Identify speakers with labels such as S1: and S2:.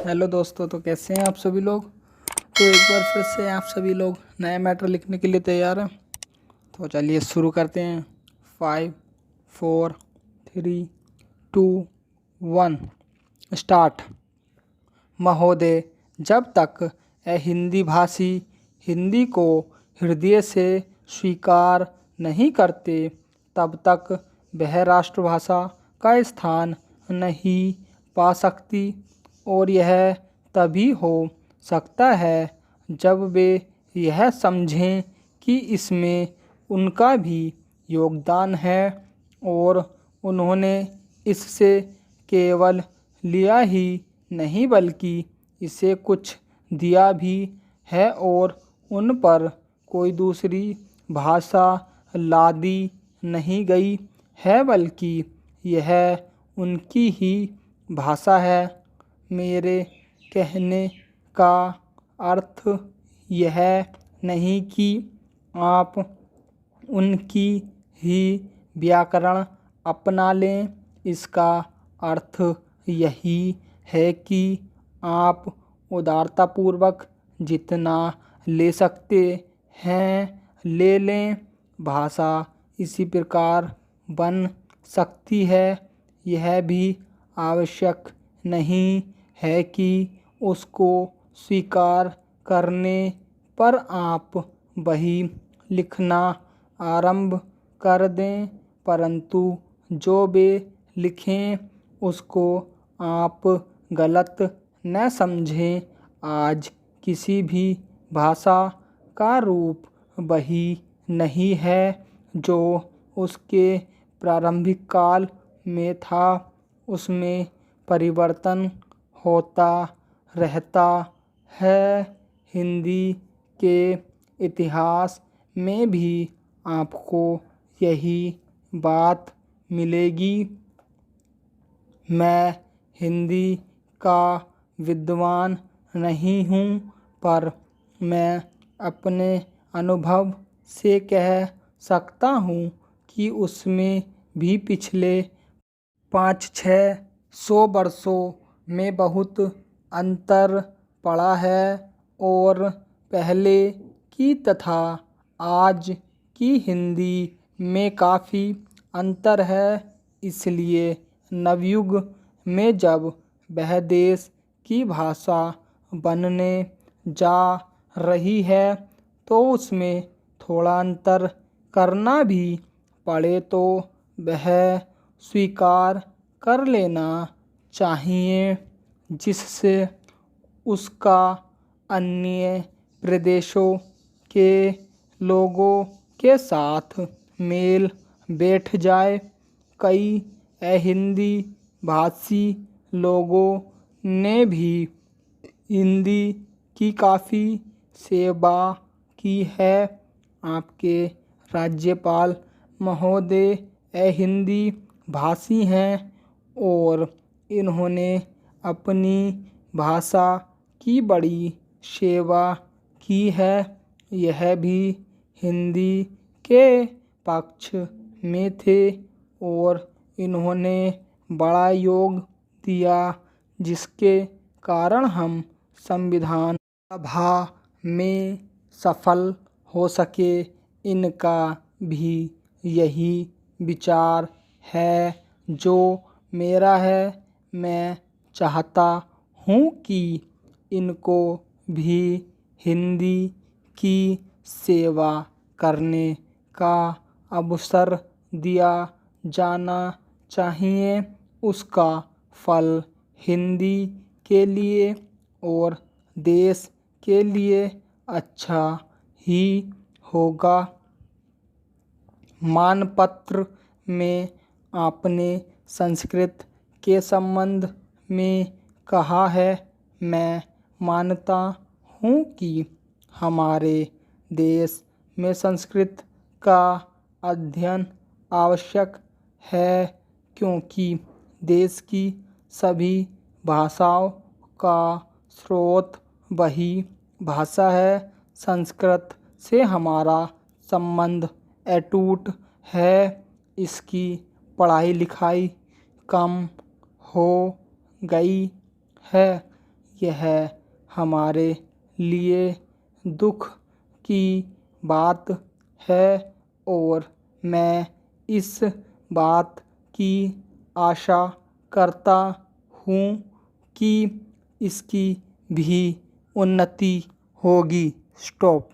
S1: Hello दोस्तों, तो कैसे हैं आप सभी लोग। तो एक बार फिर से आप सभी लोग नया मैटर लिखने के लिए तैयार हैं। तो चलिए शुरू करते हैं। 5 4 3 2 1 स्टार्ट। महोदय, जब तक हिंदी भाषी हिंदी को हृदय से स्वीकार नहीं करते तब तक वह राष्ट्रभाषा का स्थान नहीं पा सकती, और यह तभी हो सकता है जब वे यह समझें कि इसमें उनका भी योगदान है और उन्होंने इससे केवल लिया ही नहीं बल्कि इसे कुछ दिया भी है, और उन पर कोई दूसरी भाषा लादी नहीं गई है बल्कि यह उनकी ही भाषा है। मेरे कहने का अर्थ यह नहीं कि आप उनकी ही व्याकरण अपना लें। इसका अर्थ यही है कि आप उदारतापूर्वक जितना ले सकते हैं ले लें। भाषा इसी प्रकार बन सकती है। यह भी आवश्यक नहीं है कि उसको स्वीकार करने पर आप वही लिखना आरंभ कर दें, परंतु जो वे लिखें उसको आप गलत न समझें। आज किसी भी भाषा का रूप वही नहीं है जो उसके प्रारंभिक काल में था। उसमें परिवर्तन होता रहता है। हिंदी के इतिहास में भी आपको यही बात मिलेगी। मैं हिंदी का विद्वान नहीं हूँ, पर मैं अपने अनुभव से कह सकता हूँ कि उसमें भी पिछले 500-600 वर्षों में बहुत अंतर पड़ा है, और पहले की तथा आज की हिंदी में काफ़ी अंतर है। इसलिए नवयुग में जब वह देश की भाषा बनने जा रही है तो उसमें थोड़ा अंतर करना भी पड़े तो वह स्वीकार कर लेना चाहिए, जिससे उसका अन्य प्रदेशों के लोगों के साथ मेल बैठ जाए। कई हिंदी भाषी लोगों ने भी हिंदी की काफ़ी सेवा की है। आपके राज्यपाल महोदय हिंदी भाषी हैं और इन्होंने अपनी भाषा की बड़ी सेवा की है। यह भी हिंदी के पक्ष में थे और इन्होंने बड़ा योग दिया, जिसके कारण हम संविधान सभा में सफल हो सके। इनका भी यही विचार है जो मेरा है। मैं चाहता हूँ कि इनको भी हिंदी की सेवा करने का अवसर दिया जाना चाहिए। उसका फल हिंदी के लिए और देश के लिए अच्छा ही होगा। मानपत्र में आपने संस्कृत के संबंध में कहा है। मैं मानता हूँ कि हमारे देश में संस्कृत का अध्ययन आवश्यक है, क्योंकि देश की सभी भाषाओं का स्रोत वही भाषा है। संस्कृत से हमारा संबंध अटूट है। इसकी पढ़ाई लिखाई कम हो गई है। यह हमारे लिए दुख की बात है और मैं इस बात की आशा करता हूँ कि इसकी भी उन्नति होगी। स्टॉप।